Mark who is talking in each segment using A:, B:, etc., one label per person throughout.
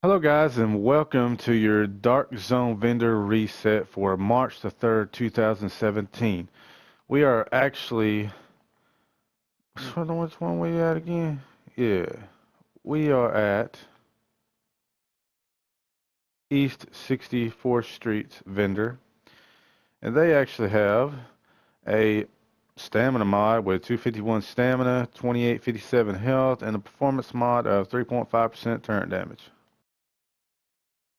A: Hello guys and welcome to your DarkZone vendor reset for March the 3rd, 2017. We are actually, which one we at again? Yeah, we are at East 64th Street's vendor, and they actually have a stamina mod with 251 stamina, 2857 health, and a performance mod of 3.5% turret damage.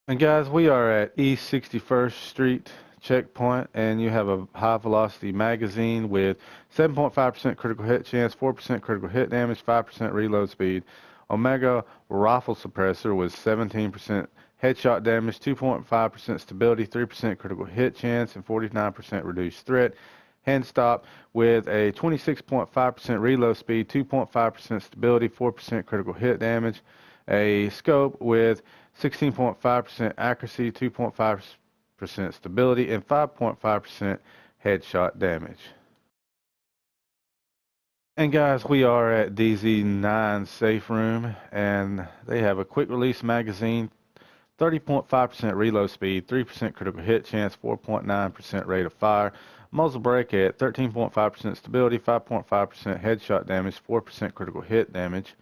A: And guys, we are at East 61st Street checkpoint, and you have a high velocity magazine with 7.5% critical hit chance, 4% critical hit damage, 5% reload speed. Omega rifle suppressor with 17% headshot damage, 2.5% stability, 3% critical hit chance, and 49% reduced threat. Hand stop with a 26.5% reload speed, 2.5% stability, 4% critical hit damage. A scope with 16.5% accuracy, 2.5% stability, and 5.5% headshot damage. And guys, we are at DZ9 safe room, and they have a quick release magazine, 30.5% reload speed, 3% critical hit chance, 4.9% rate of fire, muzzle brake at 13.5% stability, 5.5% headshot damage, 4% critical hit damage.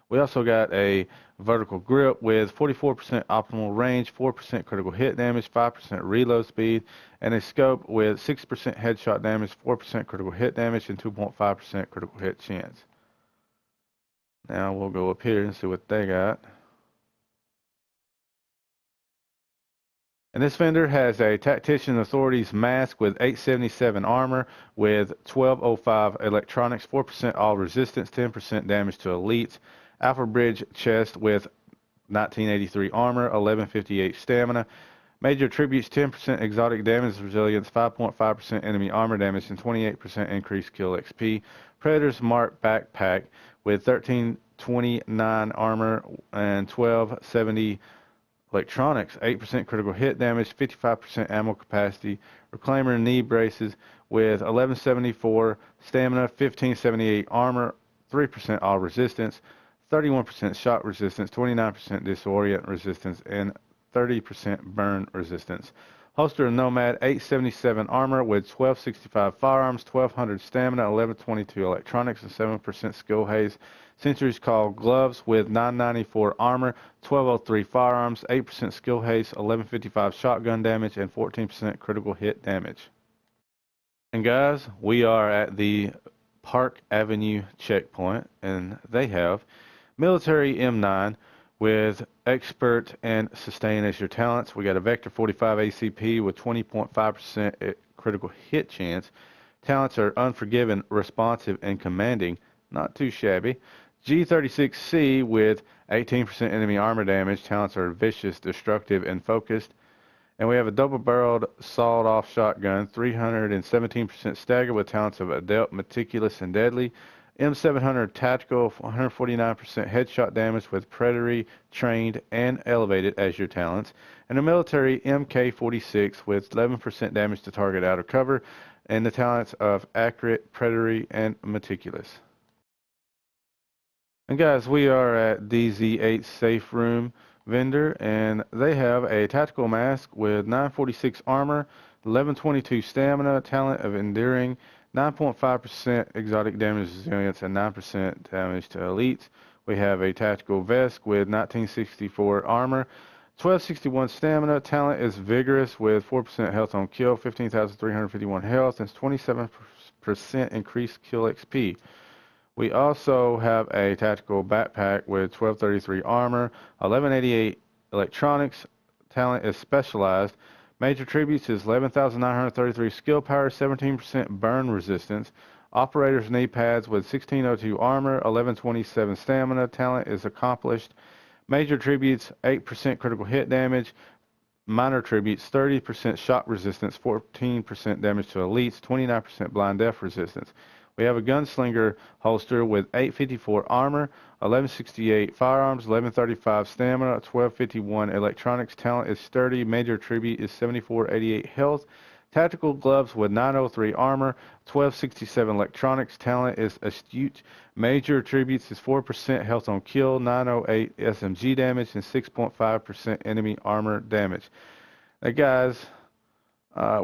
A: We also got a vertical grip with 44% optimal range, 4% critical hit damage, 5% reload speed, and a scope with 6% headshot damage, 4% critical hit damage, and 2.5% critical hit chance. Now we'll go up here and see what they got. And this vendor has a Tactician Authorities mask with 877 armor with 1205 electronics, 4% all resistance, 10% damage to elites. Alpha Bridge chest with 1983 armor, 1158 stamina. Major attributes 10% exotic damage resilience, 5.5% enemy armor damage, and 28% increased kill XP. Predator's Mark backpack with 1329 armor and 1270 electronics, 8% critical hit damage, 55% ammo capacity. Reclaimer knee braces with 1174 stamina, 1578 armor, 3% all resistance, 31% shock resistance, 29% disorient resistance, and 30% burn resistance. Holster Nomad 877 armor with 1265 firearms, 1200 stamina, 1122 electronics, and 7% skill haze. Sentry's Call gloves with 994 armor, 1203 firearms, 8% skill haze, 1155 shotgun damage, and 14% critical hit damage. And guys, we are at the Park Avenue checkpoint, and they have Military M9 with Expert and Sustain as your talents. We got a Vector 45 ACP with 20.5% critical hit chance. Talents are Unforgiven, Responsive, and Commanding. Not too shabby. G36C with 18% enemy armor damage. Talents are Vicious, Destructive, and Focused. And we have a double-barreled sawed-off shotgun, 317% stagger with talents of Adept, Meticulous, and Deadly. M700 Tactical, 149% headshot damage with Predatory, Trained, and Elevated as your talents. And a military MK46 with 11% damage to target out of cover, and the talents of Accurate, Predatory, and Meticulous. And guys, we are at DZ8 safe room vendor, and they have a tactical mask with 946 armor, 1122 stamina, talent of Enduring, 9.5% exotic damage resilience, and 9% damage to elites. We have a tactical vest with 1964 armor, 1261 stamina, talent is Vigorous with 4% health on kill, 15,351 health, and 27% increased kill XP. We also have a tactical backpack with 1233 armor, 1188 electronics, talent is Specialized. Major attributes is 11,933 skill power, 17% burn resistance. Operator's knee pads with 1602 armor, 1127 stamina, talent is Accomplished. Major attributes 8% critical hit damage. Minor attributes 30% shock resistance, 14% damage to elites, 29% blind death resistance. We have a gunslinger holster with 854 armor, 1168 firearms, 1135 stamina, 1251 electronics. Talent is Sturdy. Major attribute is 7488 health. Tactical gloves with 903 armor, 1267 electronics. Talent is astute. Major attributes is 4% health on kill, 908 SMG damage, and 6.5% enemy armor damage. Now guys,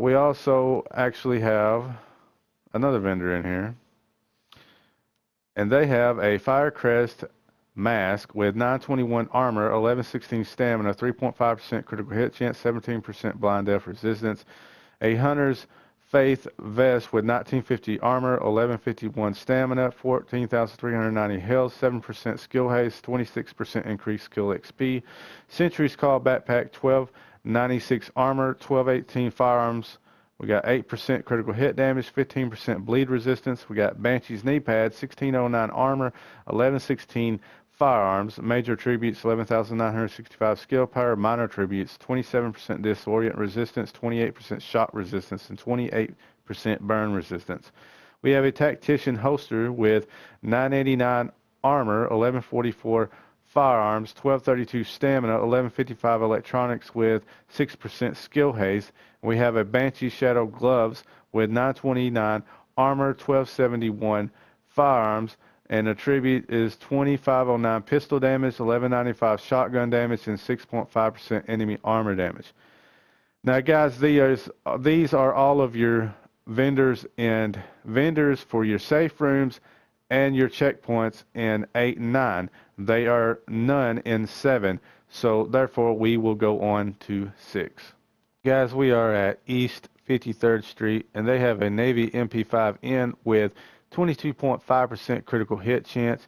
A: we also actually have another vendor in here, and they have a Firecrest mask with 921 armor, 1116 stamina, 3.5% critical hit chance, 17% blind death resistance. A Hunter's Faith vest with 1950 armor, 1151 stamina, 14,390 health, 7% skill haste, 26% increased skill XP. Sentry's Call backpack, 1296 armor, 1218 firearms. We got 8% critical hit damage, 15% bleed resistance. We got Banshee's knee pad, 1609 armor, 1116 firearms. Major attributes, 11,965 skill power. Minor attributes, 27% disorient resistance, 28% shot resistance, and 28% burn resistance. We have a Tactician holster with 989 armor, 1144 firearms, 1232 stamina, 1155 electronics with 6% skill haste. We have a Banshee Shadow gloves with 929 armor, 1271 firearms, and attribute is 2509 pistol damage, 1195 shotgun damage, and 6.5% enemy armor damage. Now guys, these are all of your vendors for your safe rooms and your checkpoints in 8 and 9. They are none in 7, so therefore we will go on to 6. Guys, we are at East 53rd Street, and they have a Navy MP5N with 22.5% critical hit chance,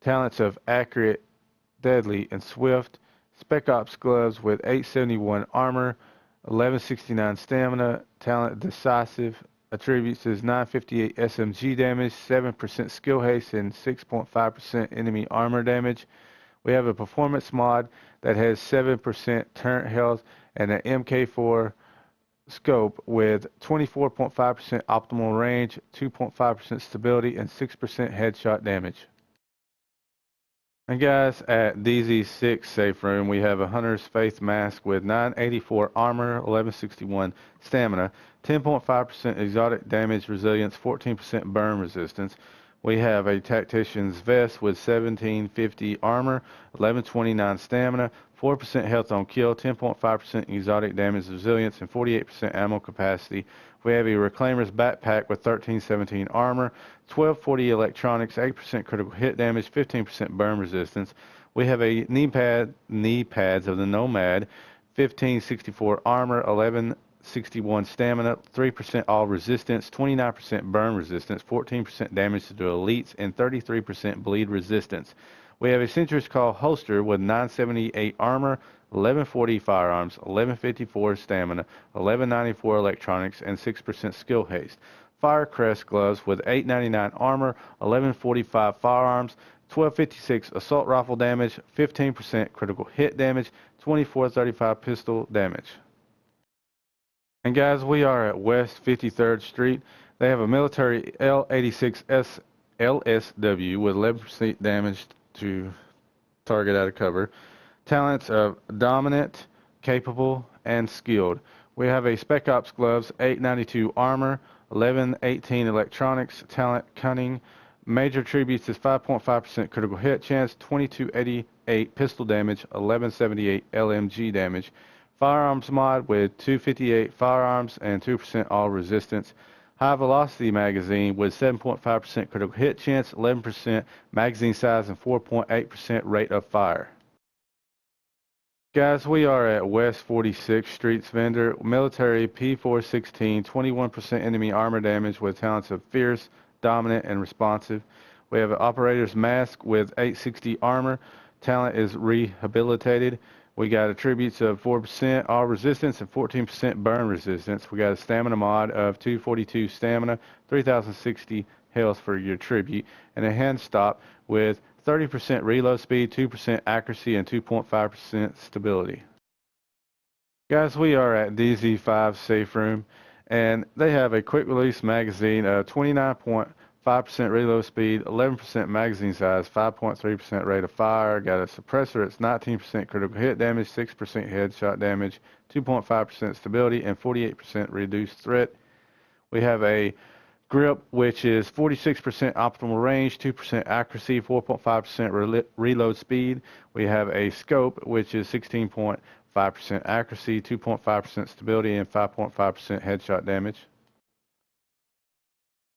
A: talents of accurate, deadly, and swift. Spec Ops gloves with 871 armor, 1169 stamina, talent decisive. Attributes is 958 SMG damage, 7% skill haste, and 6.5% enemy armor damage. We have a performance mod that has 7% turret health and an MK4 scope with 24.5% optimal range, 2.5% stability, and 6% headshot damage. And guys, at DZ6 safe room, we have a Hunter's Faith mask with 984 armor, 1161 stamina, 10.5% exotic damage resilience, 14% burn resistance. We have a Tactician's vest with 1750 armor, 1129 stamina, 4% health on kill, 10.5% exotic damage resilience, and 48% ammo capacity. We have a Reclaimer's backpack with 1317 armor, 1240 electronics, 8% critical hit damage, 15% burn resistance. We have a knee pads of the Nomad, 1564 armor, 1161 stamina, 3% all resistance, 29% burn resistance, 14% damage to elites, and 33% bleed resistance. We have a Sentry's Call holster with 978 armor, 1140 firearms, 1154 stamina, 1194 electronics, and 6% skill haste. Firecrest gloves with 899 armor, 1145 firearms, 1256 assault rifle damage, 15% critical hit damage, 2435 pistol damage. And guys, we are at West 53rd Street. They have a military L86S LSW with 11% damage to target out of cover. Talents of dominant, capable, and skilled. We have a Spec Ops gloves, 892 armor, 1118 electronics, talent cunning. Major attributes is 5.5% critical hit chance, 2288 pistol damage, 1178 LMG damage. Firearms mod with 258 firearms and 2% all resistance. High velocity magazine with 7.5% critical hit chance, 11% magazine size, and 4.8% rate of fire. Guys, we are at West 46th Street's vendor. Military P416, 21% enemy armor damage with talents of fierce, dominant, and responsive. We have an operator's mask with 860 armor. Talent is rehabilitated. We got attributes of 4% all resistance and 14% burn resistance. We got a stamina mod of 242 stamina, 3060 health for your tribute, and a hand stop with 30% reload speed, 2% accuracy, and 2.5% stability. Guys, we are at DZ5 safe room, and they have a quick release magazine of 29.5 5% reload speed, 11% magazine size, 5.3% rate of fire. Got a suppressor, it's 19% critical hit damage, 6% headshot damage, 2.5% stability, and 48% reduced threat. We have a grip, which is 46% optimal range, 2% accuracy, 4.5% reload speed. We have a scope, which is 16.5% accuracy, 2.5% stability, and 5.5% headshot damage.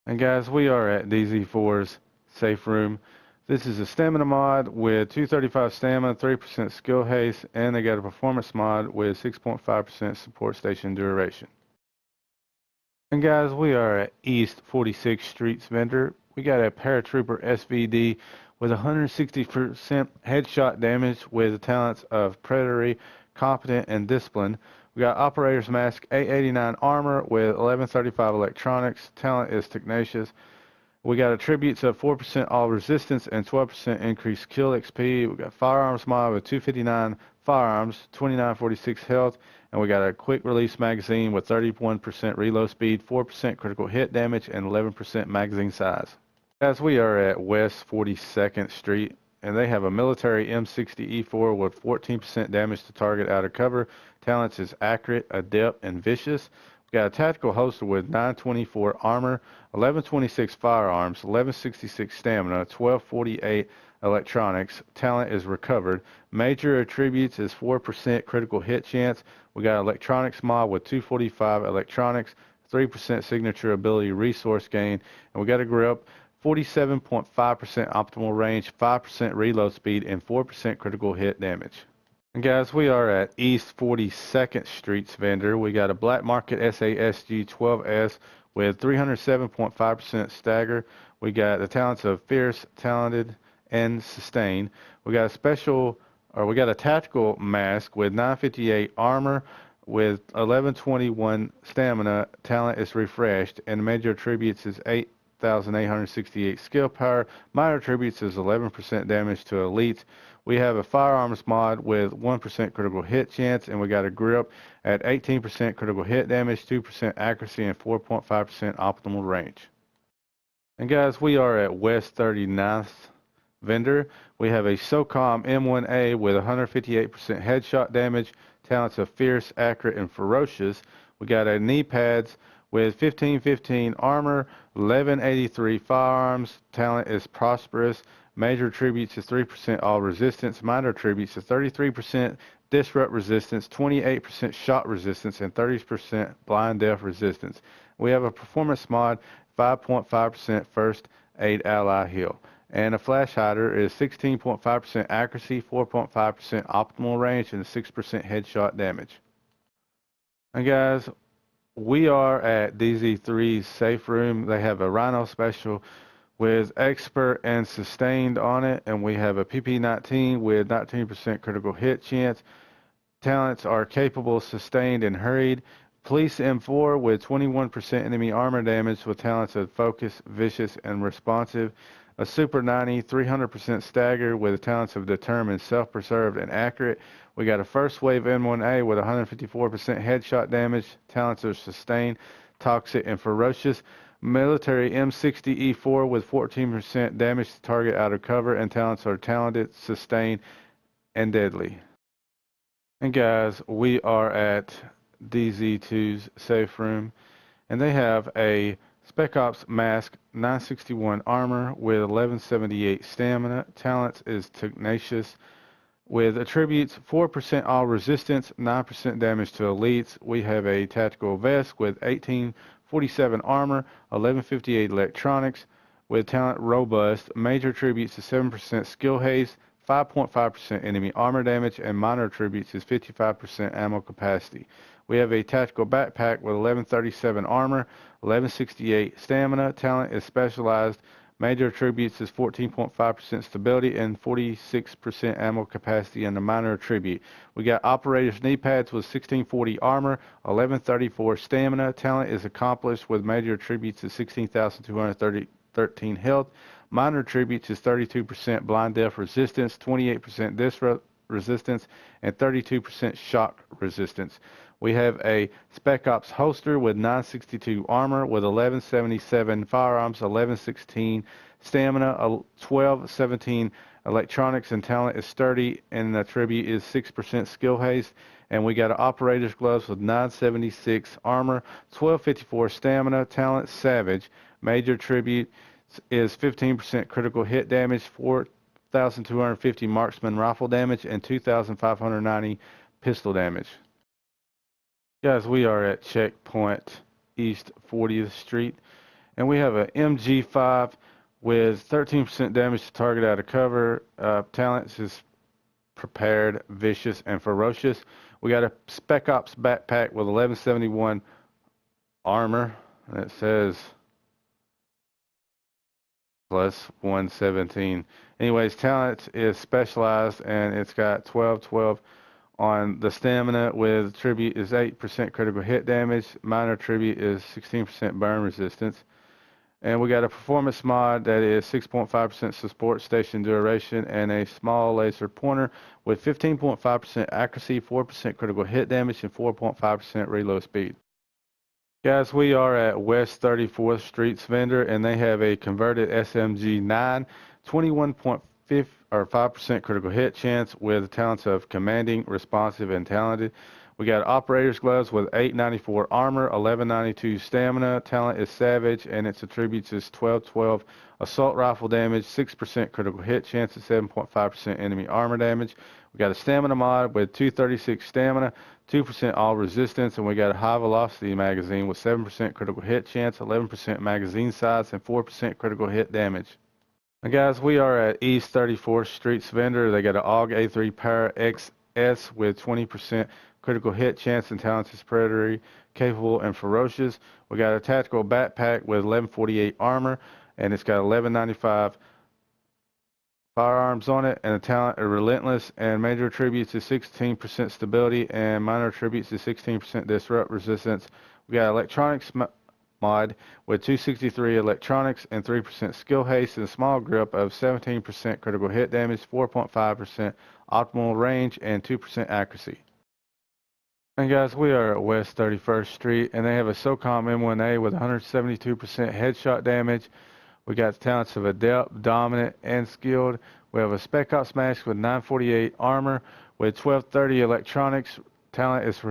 A: And guys, we are at DZ4's safe room. This is a stamina mod with 235 stamina, 3% skill haste, and they got a performance mod with 6.5% support station duration. And guys, we are at East 46th Street's vendor. We got a paratrooper SVD with 160% headshot damage with the talents of predatory, competent, and discipline. We got Operator's Mask, 889 armor with 1135 electronics. Talent is Tenacious. We got attributes of 4% all resistance and 12% increased kill XP. We got Firearms mod with 259 firearms, 2946 health, and we got a quick release magazine with 31% reload speed, 4% critical hit damage, and 11% magazine size. As we are at West 42nd Street, and they have a military M60 E4 with 14% damage to target out of cover. Talents is Accurate, Adept, and Vicious. We got a tactical holster with 924 armor, 1126 firearms, 1166 stamina, 1248 electronics. Talent is Recovered. Major attributes is 4% critical hit chance. We got electronics mod with 245 electronics, 3% signature ability resource gain, and we got a grip, 47.5% optimal range, 5% reload speed, and 4% critical hit damage. And guys, we are at East 42nd Street's vendor. We got a black market SASG 12S with 307.5% stagger. We got the talents of Fierce, Talented, and Sustain. We got a tactical mask with 958 armor with 1121 stamina. Talent is Refreshed, and major attributes is 8,868 skill power. Minor attributes is 11% damage to elites. We have a firearms mod with 1% critical hit chance, and we got a grip at 18% critical hit damage, 2% accuracy, and 4.5% optimal range. And guys, we are at West 39th vendor. We have a SOCOM M1A with 158% headshot damage, talents of Fierce, Accurate, and Ferocious. We got a knee pads with 1515 armor, 1183 firearms. Talent is Prosperous. Major attributes is 3% all resistance. Minor attributes is 33% disrupt resistance, 28% shot resistance, and 30% blind death resistance. We have a performance mod, 5.5% first aid ally heal. And a flash hider is 16.5% accuracy, 4.5% optimal range, and 6% headshot damage. And guys, we are at DZ3's safe room. They have a Rhino special with Expert and Sustained on it, and we have a PP19 with 19% critical hit chance. Talents are Capable, Sustained, and Hurried. Police M4 with 21% enemy armor damage with talents of Focus, Vicious, and Responsive. A Super 90, 300% stagger with the talents of Determined, Self-Preserved, and Accurate. We got a First Wave M1A with 154% headshot damage. Talents are Sustained, Toxic, and Ferocious. Military M60 E4 with 14% damage to target out of cover, and talents are Talented, Sustained, and Deadly. And guys, we are at DZ2's safe room, and they have a Spec Ops Mask, 961 armor with 1178 stamina. Talents is Tenacious. With attributes, 4% all resistance, 9% damage to elites. We have a tactical vest with 1847 armor, 1158 electronics. With talent Robust. Major attributes is 7% skill haste, 5.5% enemy armor damage, and minor attributes is 55% ammo capacity. We have a tactical backpack with 1137 armor, 1168 stamina. Talent is Specialized. Major attributes is 14.5% stability and 46% ammo capacity, and a minor attribute. We got Operator's knee pads with 1640 armor, 1134 stamina. Talent is Accomplished with major attributes is 16,213 health. Minor attributes is 32% blind death resistance, 28% disrupt resistance, and 32% shock resistance. We have a Spec Ops holster with 962 armor with 1177 firearms, 1116 stamina, 1217 electronics, and talent is sturdy, and the tribute is 6% skill haste. And we got an operator's gloves with 976 armor, 1254 stamina, talent savage. Major tribute is 15% critical hit damage, 4,250 marksman rifle damage, and 2,590 pistol damage. Guys, we are at Checkpoint East 40th Street, and we have an MG5 with 13% damage to target out of cover. Talents is prepared, vicious, and ferocious. We got a Spec Ops backpack with 1171 armor, and it says plus 117. Anyways, talent is specialized, and it's got 1212 on the stamina, with tribute is 8% critical hit damage. Minor tribute is 16% burn resistance. And we got a performance mod that is 6.5% support station duration and a small laser pointer with 15.5% accuracy, 4% critical hit damage, and 4.5% reload speed. Guys, we are at West 34th Street's vendor, and they have a converted SMG-9, 21.5% critical hit chance with talents of commanding, responsive, and talented. We got operator's gloves with 894 armor, 1192 stamina. Talent is savage, and its attributes is 1212 assault rifle damage, 6% critical hit chance, and 7.5% enemy armor damage. We got a stamina mod with 236 stamina, 2% all resistance, and we got a high velocity magazine with 7% critical hit chance, 11% magazine size, and 4% critical hit damage. Now guys, we are at East 34th Street's vendor. They got an AUG A3 Power XS with 20% critical hit chance, and talent is predatory, capable, and ferocious. We got a tactical backpack with 1148 armor, and it's got 1195 firearms on it, and the talent are relentless, and major attributes is 16% stability, and minor attributes is 16% disrupt resistance. We got electronics mod with 263 electronics and 3% skill haste, and a small grip of 17% critical hit damage, 4.5% optimal range, and 2% accuracy. And guys, we are at West 31st Street, and they have a SOCOM M1A with 172% headshot damage. We got the talents of Adept, Dominant, and Skilled. We have a Spec Ops mask with 948 armor with 1230 electronics. Talent is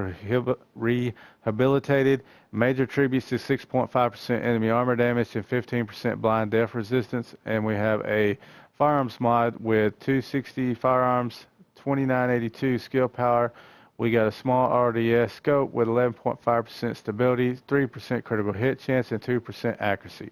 A: rehabilitated. Major attributes is 6.5% enemy armor damage and 15% blind death resistance. And we have a firearms mod with 260 firearms, 2982 skill power. We got a small RDS scope with 11.5% stability, 3% critical hit chance, and 2% accuracy.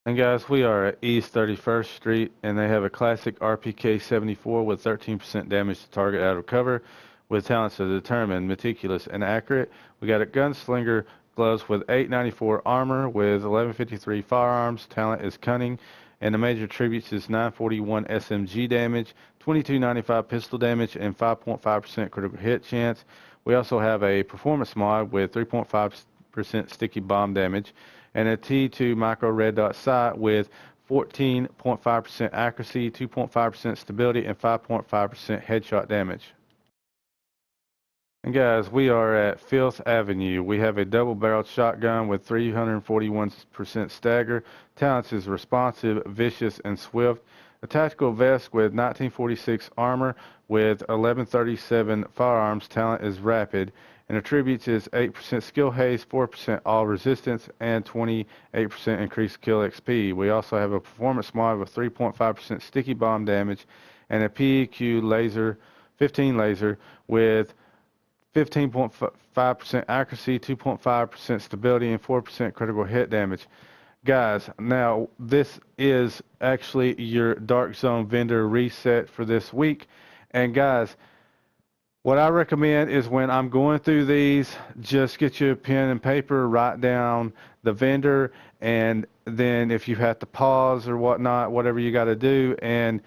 A: And guys, we are at East 31st Street, and they have a classic RPK 74 with 13% damage to target out of cover, with talents of determined, meticulous, and accurate. We got a gunslinger gloves with 894 armor with 1153 firearms. Talent is cunning, and the major attributes is 941 SMG damage, 2295 pistol damage, and 5.5% critical hit chance. We also have a performance mod with 3.5% sticky bomb damage, and a T2 micro red dot sight with 14.5% accuracy, 2.5% stability, and 5.5% headshot damage. And guys, we are at 5th Avenue. We have a double-barreled shotgun with 341% stagger. Talents is responsive, vicious, and swift. A tactical vest with 1946 armor with 1137 firearms. Talent is rapid. And attributes is 8% skill haste, 4% all resistance, and 28% increased kill XP. We also have a performance mod with 3.5% sticky bomb damage and a PEQ laser, 15 laser with 15.5% accuracy, 2.5% stability, and 4% critical hit damage. Guys, now this is actually your DarkZone vendor reset for this week. And guys, what I recommend is when I'm going through these, just get you a pen and paper, write down the vendor, and then if you have to pause or whatnot, whatever you got to do, and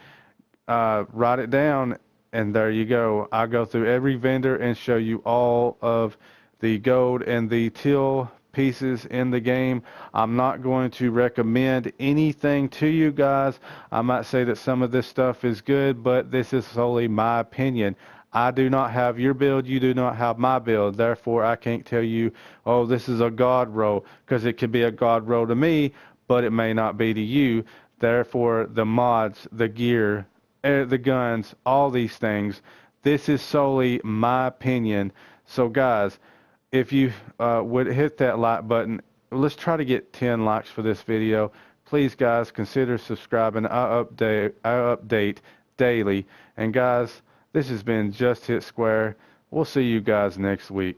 A: write it down, and there you go. I'll go through every vendor and show you all of the gold and the teal pieces in the game. I'm not going to recommend anything to you guys. I might say that some of this stuff is good, but this is solely my opinion. I do not have your build, you do not have my build. Therefore, I can't tell you, oh, this is a God roll, because it could be a God roll to me, but it may not be to you. Therefore, the mods, the gear, the guns, all these things, this is solely my opinion. So, guys, if you would hit that like button, let's try to get 10 likes for this video. Please, guys, consider subscribing. I update daily. And guys, this has been Just Hit Square. We'll see you guys next week.